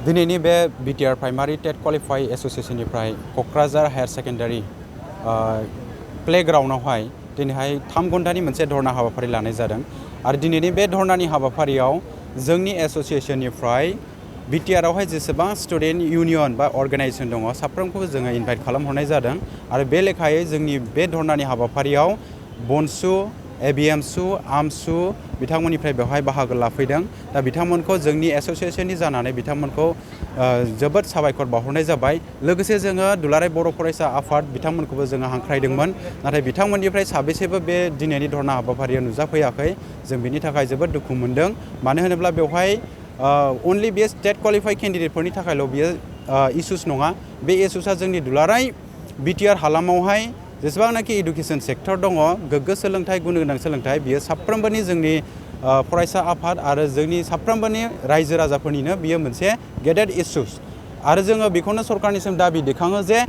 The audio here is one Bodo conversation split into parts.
दिनैनि बे BTR प्राइमारि टेट क्वालिफाइ एसोसिएशननिफ्राय क'क्राझार हायार सेकेन्डारि प्लेग्राउन्डआवहाय दिनैहाय 3 घन्टानि मोनसे धरना हाबाफारि लानाय जादों आरो दिनैनि बे धरनानि हाबाफारियाव जोंनि एसोसिएशननिफ्राय BTR आवहाय जेसेबां स्टुडेन्ट इउनियन बा अर्गानाइजेशन दङ साफ्रोमखौबो जोङो इनभाइट खालामहरनाय जादों आरो बे लेखायै जोंनि बे धरनानि हाबाफारियाव बनसु एबिएमसु आमसु बिथांमोननिफ्राय बेवहाय बाहागो लाफैदों दा बिथांमोनखौ जोंनि एसोसिएशननि जानानै बिथांमोनखौ जोबोद साबायखर बावहरनाय जाबाय लोगोसे जोङो दुलाराय बर' फरायसा आफाद बिथांमोनखौबो जोङो हांख्रायदोंमोन नाथाय बिथांमोननिफ्राय साबेसेबो बे दिनैनि धरना हाबाफारियाव नुजाफैयाखै जों बिनि थाखाय जोबोद दुखु मोनदों मानो होनोब्ला बेवहाय अनलि बे स्टेट क्वालिफाइड केन्डिडेटफोरनि थाखायल' बियो इसुस नङा बे इसुसआ जोंनि दुलाराय BTR हालामावहाय जेसेबांनाखि एडुकेशन सेक्टर दङ गोग्गो सोलोंथाइ गुन गोनां सोलोंथाइ बियो साफ्रोमबोनि जोंनि फरायसा आफाद आरो जोंनि साफ्रोमबोनि रायजो राजाफोरनिनो बियो मोनसे गेदेर इसुस आरो जोङो बेखौनो सरकारनिसिम दाबि दैखाङो जे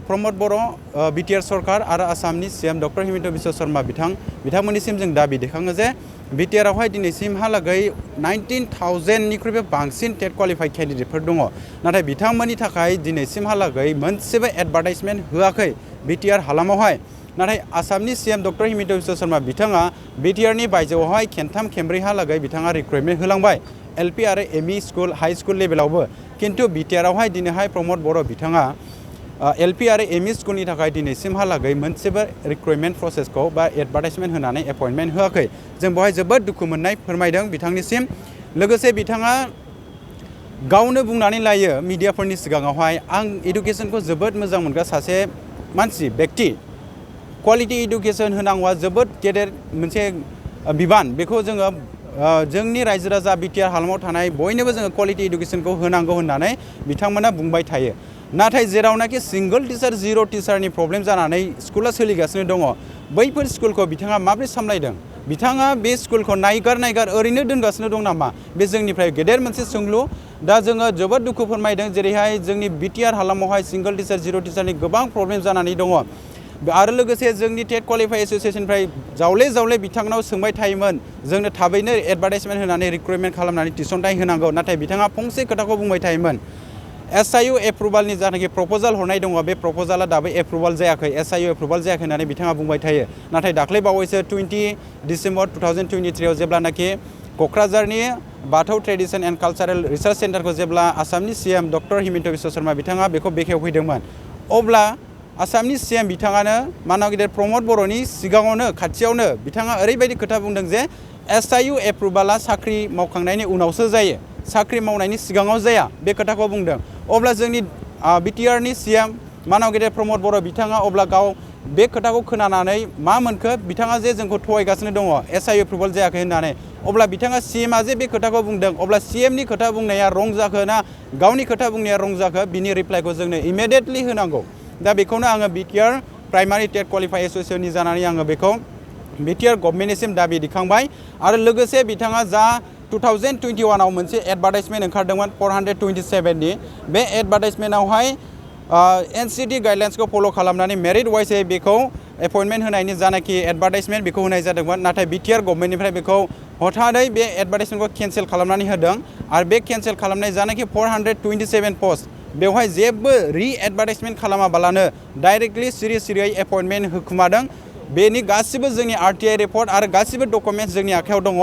प्रमद बर' BTR सरकार आरो आसामनि CM डक्टर हिमन्त बिश्व शर्मा बिथांमोननिसिम जों दाबि दैखाङो जे BTR आवहाय दिनैसिमहालागै 19,000निख्रुइबो बांसिन टेट क्वालिफाइड केन्डिडेटफोर दङ नाथाय बिथांमोननि थाखाय दिनैसिमहालागै मोनसेबो एडभार्टाइजमेन्ट होआखै BTR हालामावहाय नाथाय आसामनि CM डक्टर हिमन्त बिश्व शर्मा बिथाङा BTRनि बायजोआवहाय खेनथाम खेमब्रैहालागै बिथाङा रिक्रुइटमेन्ट होलांबाय LP आरो ME स्कुल हाई स्कुल लेभेलावबो किन्तु BTR आवहाय दिनैहाय प्रमद बर' बिथाङा LP आरो ME स्कुलनि थाखाय दिनैसिमहालागै मोनसेबो रिक्रुइटमेन्ट प्रसेसखौ बा एडभार्टाइजमेन्ट होनानै एपइन्टमेन्ट होआखै जों बेवहाय जोबोद दुखु मोननाय फोरमायदों बिथांनिसिम लोगोसे बिथाङा गावनो बुंनानै लायो मिडियाफोरनि सिगाङावहाय आं एडुकेशनखौ जोबोद मोजां मोनग्रा सासे मानसि व्यक्ति क्वालिटी एडुकेशन होनांगौआ जोबोद गेदेर मोनसे बिबान बेखौ जोङो जोंनि रायजो राजा BTR हालामाव थानाय बयनोबो जोङो क्वालिटी एडुकेशनखौ होनांगौ होननानै बिथांमोना बुंबाय थायो नाथाय जेरावनाखि सिंगल टिचार जिर' टिचारनि प्रब्लेम जानानै स्कुला सोलिगासिनो दङ बैफोर स्कुलखौ बिथाङा माबोरै सामलायदों बिथाङा बे स्कुलखौ नायगार ओरैनो दोनगासिनो दं नामा बे जोंनिफ्राय गेदेर मोनसे सोंलु दा जोङो जोबोद दुखु फोरमायदों जेरैहाय जोंनि BTR हालामावहाय सिंगल टिचार जिर' टिचारनि गोबां प्रब्लेम जानानै दङ आरो लोगोसे जोंनि टेट क्वालिफाइ एसोसिएशननिफ्राय जावले बिथांनाव सोंबाय थायोमोन जोंनो थाबैनो एडभार्टाइजमेन्ट होनानै रिक्रुइटमेन्ट खालामनानै थिसनथाइ होनांगौ नाथाय बिथाङा फंसे खोथाखौ बुंबाय थायोमोन SIU एप्रुभालनि जानाखि प्रप'जाल हरनाय दङ बे प्रप'जाला दाबो एप्रुभाल जायाखै SIU एप्रुभाल जायाखै होननानै बिथाङा बुंबाय थायो नाथाय दाख्लै बावैसो 20 डिसेम्बर 2023 आव जेब्लानाखि क'क्राझारनि बाथौ ट्रेडिशन एन्ड कालचारेल रिसार्च सेन्टारखौ जेब्ला आसामनि CM डक्टर हिमन्त बिश्व शर्मा बिथाङा बेखौ बेखेवफैदोंमोन अब्ला आसामनि CM बिथाङानो मानव गेदेर प्रमद बर'नि सिगाङावनो खाथियावनो बिथाङा ओरैबायदि खोथा बुंदों जे SIU एप्रुभाला साख्रि मावखांनायनि उनावसो जायो साख्रि मावनायनि सिगाङाव जाया बे खोथाखौ बुंदों अब्ला जोंनि BTRनि CM मानव गेदेर प्रमद बर' बिथाङा अब्ला गाव बे खोथाखौ खोनानानै मा मोनखो बिथाङा जे जोंखौ थगायगासिनो दङ SIU एप्रुभाल जायाखै होननानै अब्ला बिथाङा CMआ जे बे खोथाखौ बुंदों अब्ला CMनि खोथा बुंनाया रं जाखो ना गावनि खोथा बुंनाया रं जाखो बिनि रिप्लाइखौ जोंनो इमिडियेटलि होनांगौ दा बेखौनो आङो BTR प्राइमारि टेट क्वालिफाइ एसोसिएशननि जानानै आङो बेखौ BTR गभर्नमेन्टनिसिम दाबि दिखांबाय आरो लोगोसे बिथाङा जा 2021 आव मोनसे एडभार्टाइजमेन्ट ओंखारदोंमोन 427नि बे एडभार्टाइजमेन्टआवहाय NCT गाइडलाइन्सखौ फल' खालामनानै मेरिट वाइसै बेखौ एपइन्टमेन्ट होनायनि जानाखि एडभार्टाइजमेन्ट बेखौ होनाय जादोंमोन नाथाय BTR गभर्नमेन्टनिफ्राय बेखौ हथादै बे एडभार्टाइजमेन्टखौ केन्सेल खालामनानै होदों आरो बे केन्सेल खालामनाय जानाखि 427 पस्ट बेवहाय जेबो रि एडभार्टाइजमेन्ट खालामाबालानो डाइरेक्टलि सिरियै एपइन्टमेन्ट होखुमादों बेनि गासिबो जोंनि RTI रिपर्ट आरो गासिबो डकुमेन्ट्स जोंनि आखायाव दङ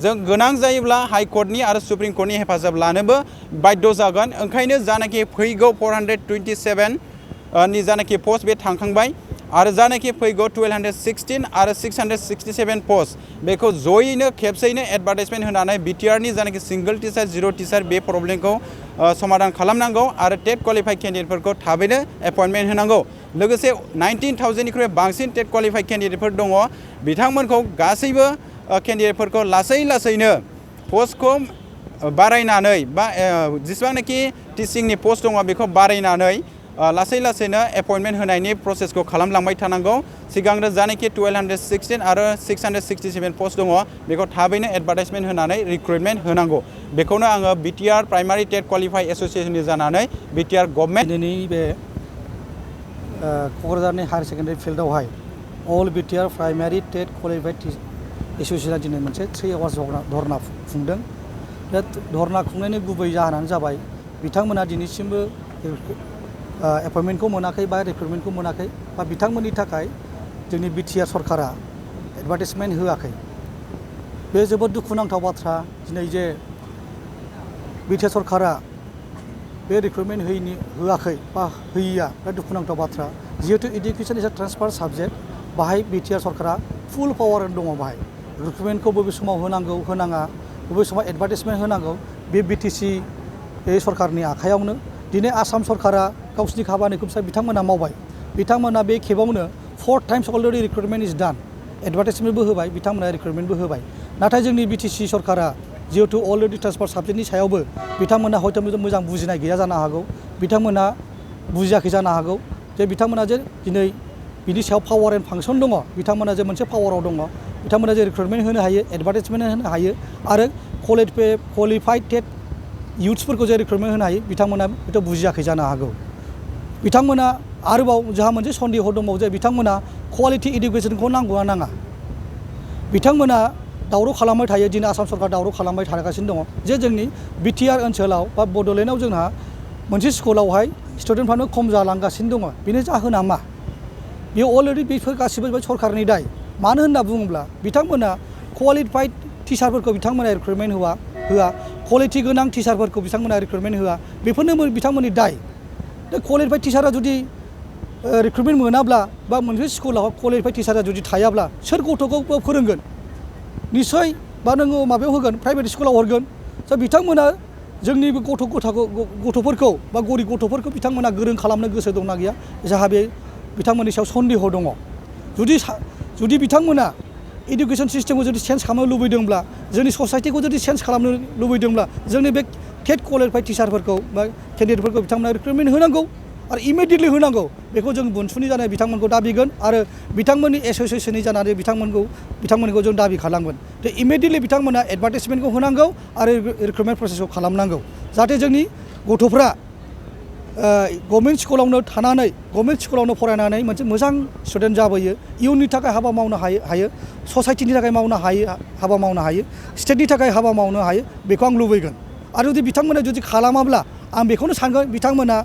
जों गोनां जायोब्ला हाइ कर्टनि आरो सुप्रिम कर्टनि हेफाजाब लानोबो बाध्य जागोन ओंखायनो जानाखि फैगौ 427 नि जानाखि पस्ट बे थांखांबाय आरो जानाखि फैगौ 1216 आरो 667 पस्ट बेखौ जयैनो खेबसेयैनो एडभार्टाइजमेन्ट होनानै BTRनि जानाखि सिंगल टिचार जिर' टिचार बे प्रब्लेमखौ समाधान खालामनांगौ आरो टेट क्वालिफाइड केन्डिडेटफोरखौ थाबैनो एपइन्टमेन्ट होनांगौ लोगोसे 19,000निख्रुइ बांसिन टेट क्वालिफाइड केन्डिडेटफोर दङ बिथांमोनखौ गासैबो केन्डिडेटफोरखौ लासैनो पस्टखौ बारायनानै बा जेसेबांनाखि टिचिंनि पस्ट दङ बेखौ बारायनानै लासैनो एपइन्टमेन्ट होनायनि प्रसेसखौ खालामलांबाय थानांगौ सिगांनो जानाखि 1216 आरो 667 पस्ट दङ बेखौ थाबैनो एडभार्टाइजमेन्ट होनानै रिक्रुइटमेन्ट होनांगौ बेखौनो आङो BTR प्राइमारि टेट क्वालिफाइ एसोसिएशननि जानानै BTR गभर्नमेन्ट दिनैनि बे क'क्राझारनि हायार सेकेन्डारि फिल्डआवहाय अल BTR प्राइमारि टेट क्वालिफाइड एसोसिएशना दिनै मोनसे 3 आवार्स धरना खुंदों बे धरना खुंनायनि गुबै जाहोनानो जाबाय बिथांमोना दिनैसिमबो एपइन्टमेन्टखौ मोनाखै बा रिक्रुटमेन्टखौ मोनाखै बा बिथांमोननि थाखाय जोंनि BTR सरकारा एडभार्टाइजमेन्ट होआखै बे जोबोद दुखुनांथाव बाथ्रा दिनै जे BTR सरकारा बे रिक्रुटमेन्ट होआखै बा होयिया बिराद दुखुनांथाव बाथ्रा जिहेतु education is a transfer subject बाहाय BTR सरकारा फुल पावार दङ बाहाय रिक्रुटमेन्टखौ बबे समाव होनांगौ होनाङा बबे समाव एडभार्टाइजमेन्ट होनांगौ बे BTC सरकारनि आखायावनो दिनै आसाम सरकारा गावसिनि खामानिखौ बिथांमोना मावबाय बिथांमोना बे खेबावनो 4 टाइम्स अलरेडि रिक्रुटमेन्ट इज डान एडभार्टाइजमेन्टबो होबाय बिथांमोना रिक्रुटमेन्टबो होबाय नाथाय जोंनि BTC सरकारा जिहेतु अलरेडि ट्रान्सफार साबजेक्टनि सायावबो बिथांमोना हयथ' मोजां बुजिनाय गैया जानो हागौ बिथांमोना बुजियाखै जानो हागौ जे बिथांमोना जे दिनै बिनि सायाव पावार एन्ड फांसन दङ बिथांमोना जे मोनसे पावाराव दङ बिथांमोना जे रिक्रुटमेन्ट होनो हायो एडभार्टाइजमेन्ट होनो हायो आरो क्वालिफाइड टेट इयुथ्सफोरखौ जे रिक्रुटमेन्ट होनो हायो बिथांमोना हयथ' बुजियाखै जानो हागौ बिथांमोना आरोबाव जोंहा मोनसे सन्देह दंबावो जे बिथांमोना क्वालिटि इडुकेसनखौ नांगौना नाङा बिथांमोना दावराव खालामबाय थायो दिनै आसाम सरकार दावराव खालामबाय थागासिनो दङ जे जोंनि BTR ओनसोलाव बा बड'लेण्डआव जोंहा मोनसे स्कुलावहाय स्टुडेन्टफ्रानो खम जालांगासिनो दङ बेनि जाहोना मा बेयो अलरेडि बेफोर गासिबो सरकारनि दाय मानो होनना बुङोब्ला बिथांमोना क्वालिफाइड टिचारफोरखौ बिथांमोना रिक्रुटमेन्ट होआ क्वालिटि गोनां टिचारफोरखौ बिथांमोना रिक्रुटमेन्ट होआ बेफोरनो बिथांमोननि दाय दा क्वालिफाइड टिचारा जुदि रिक्रुटमेन्ट मोनाब्ला बा मोनसे स्कुलाव क्वालिफाइड टिचारा जुदि थायाब्ला सोर गथ'खौ फोरोंगोन निश्चय बा नोङो माबायाव होगोन प्राइभेट स्कुलाव हरगोन स' बिथांमोना जोंनि गथ'फोरखौ बा गरिब गथ'फोरखौ बिथांमोना गोरों खालामनो गोसो दंना गैया जाहा बे बिथांमोननि सायाव सन्देह दङ जुदि बिथांमोना इडुकेसन सिस्टेमखौ जुदि चेन्ज खालामनो लुबैदोंब्ला जोंनि ससाइटिखौ जुदि चेन्ज खालामनो लुबैदोंब्ला जोंनि बे टेट क्वालिफाइड टिचारफोरखौ बा केन्डिडेटफोरखौ बिथांमोना रिक्रुटमेन्ट होनांगौ आरो इमिडियेटलि होनांगौ बेखौ जों बुनसुनि जानाय बिथांमोनखौ दाबिगोन आरो बिथांमोननि एस'सियेसननि जानानै बिथांमोनखौ जों दाबि खालामगोन जे इमिडियेटलि बिथांमोना एडभार्टाइजमेन्टखौ होनांगौ आरो रिक्रुटमेन्ट प्रसेसखौ खालामनांगौ जाहाथे जोंनि गथ'फ्रा गभर्नमेन्ट स्कुलावनो थानानै गभर्नमेन्ट स्कुलावनो फरायनानै मोनसे मोजां स्टुडेन्ट जाबोयो इयुननि थाखाय हाबा मावनो हायो ससाइटिनि थाखाय हाबा मावनो हायो स्टेटनि थाखाय हाबा मावनो हायो बेखौ आं लुबैगोन आरो जुदि बिथांमोना जुदि खालामाब्ला आं बेखौनो सानगोन बिथांमोना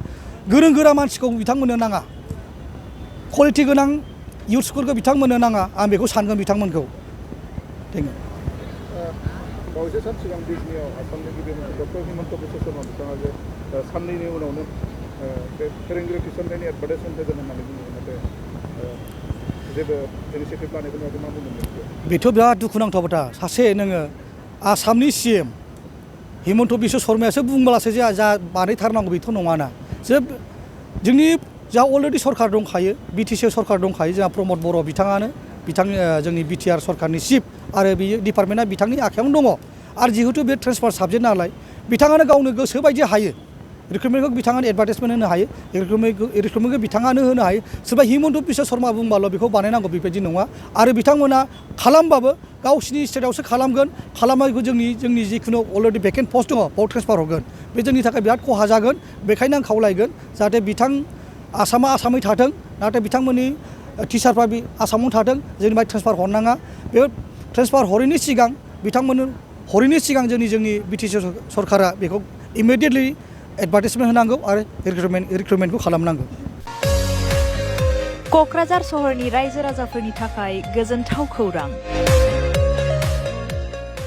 गोरों गोरा मानसिखौ बिथांमोननो नाङा क्वालिटि गोनां इयुथ्सफोरखौ बिथांमोननो नाङा आं बेखौ सानगोन बिथांमोनखौ थेंक इउ बावैसो सान सिगां बिजनियाव आसामनि गिबि डक्टर हिमन्त बिश्व शर्मा बिथाङा जे साननैनि उनावनो बे फोरोंगिरि थिसननायनि एडभार्टाइजमेन्ट होगोन होननानै बुङो नाथाय जेबो इनिसियेटिभ लानायखौ नुवाखै मा बुंदों बेथ' बिराद दुखुनांथाव बाथ्रा सासे नोङो आसामनि CM हिमन्त बिश्व शर्मायासो बुंब्लासो जे जा बानायथारनांगौ बेथ' नङाना जे जोंनि जा अलरेडि सरकार दंखायो BTC सरकार दंखायो जोंहा प्रमद बर' बिथाङानो जोंनि BTR सरकारनि चिफ आरो बियो डिपार्टमेन्टआ बिथांनि आखायावनो दङ आरो जिहेतु बे ट्रेन्सफार साबजेक्ट नालाय बिथाङानो गावनो गोसो बायदि हायो रिक्रुटमेन्टखौ बिथाङानो एडभार्टाइजमेन्ट होनो हायो रिक्रुटमेन्टखौ बिथाङानो होनो हायो सोरबा हिमन्त बिश्व शर्मा बुंबाल' बेखौ बानायनांगौ बेबायदि नङा आरो बिथांमोना खालामबाबो गावसिनि स्टेटआवसो खालामनायखौ जोंनि जिखुनु अलरेडि भेकेन्ट पस्ट दङ बाव ट्रेन्सफार हरगोन बे जोंनि थाखाय बिराद खहा जागोन बेखायनो आं खावलायगोन जाहाथे आसामा आसामै थाथों नाथाय बिथांमोननि टिचारफ्रा बे आसामावनो थाथों जोंनिफ्राय ट्रेन्सफार हरनाङा बे ट्रेन्सफार हरैनि सिगां जोंनि BTC सरकारा बेखौ इमिडियेटलि एडभार्टाइजमेन्ट होनांगौ आरो रिक्रुटमेन्टखौ खालामनांगौ क'क्राझार सहरनि रायजो राजाफोरनि थाखाय गोजोनथाव खौरां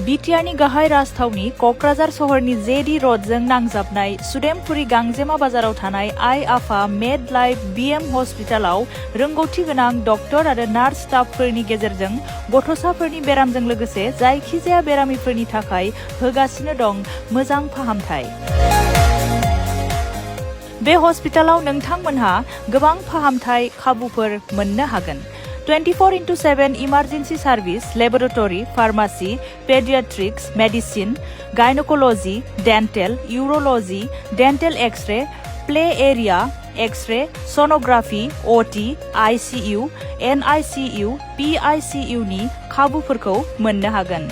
BTRनि गाहाय राजथावनि क'क्राझार सहरनि JD र'डजों नांजाबनाय सुदेमपुरि गांजेमा बाजाराव थानाय आइ आफा मेड लाइफ BM हस्पिटालाव रोंगौथि गोनां डक्टर आरो नार्स स्टाफफोरनि गेजेरजों गथ'साफोरनि बेरामजों लोगोसे जायखिजाया बेरामिफोरनि थाखाय होगासिनो दं मोजां फाहामथाय बे हस्पिटालाव नोंथांमोनहा गोबां फाहामथाय खाबुफोर मोननो हागोन 24/7 emergency service laboratory pharmacy paediatrics medicine gynaecology dental urology dental x ray play area x ray sonography OT ICU NICU PICU नि खाबुफोरखौ मोननो हागोन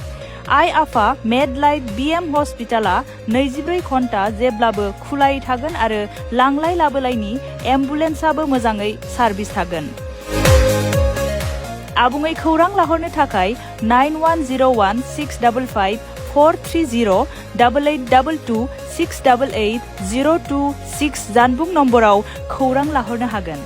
आइ आफा मेड लाइफ BM हस्पिटाला 24 घन्टा जेब्लाबो खुलायै थागोन आरो लांलाय लाबोलायनि एम्बुलेन्सआबो मोजाङै सार्भिस थागोन आबुङै खौरां लाहरनो थाखाय 9101 655 430 8822 688-02-6 जानबुं नम्बराव खौरां लाहरनो हागोन।